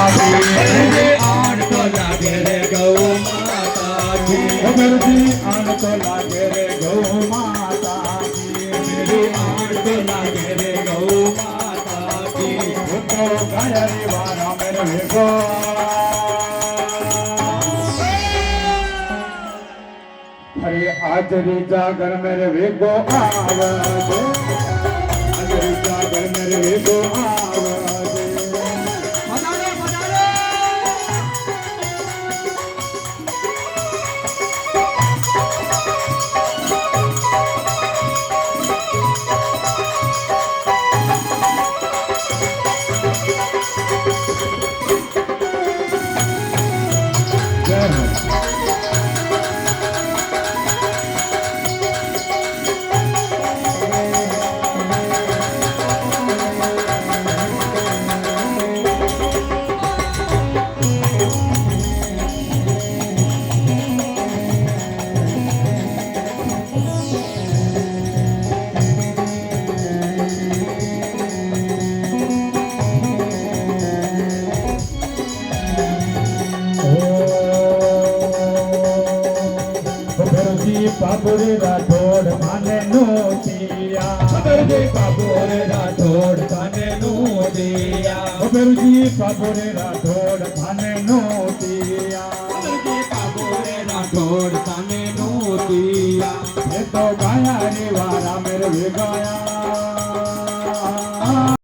की आन तो लागे रे गौ माता की मेरी आन तो लागे रे गौ माता की मेरी आन तो लागे रे गौ माता की तो गाया रे वारा मेरे गो अरे आज री जागर मेरे वेगो आवे आज री जागर मेरे वेगो आवे बाबूरे राठौड़ माने नोटिया जी बाबूरे राठौड़ थाने नोटिया जी बाबूरे राठौड़ माने नोटिया जी बाबूरे राठौड़ थाने नोटिया ये तो गाया रे वारा मेरे भी गाया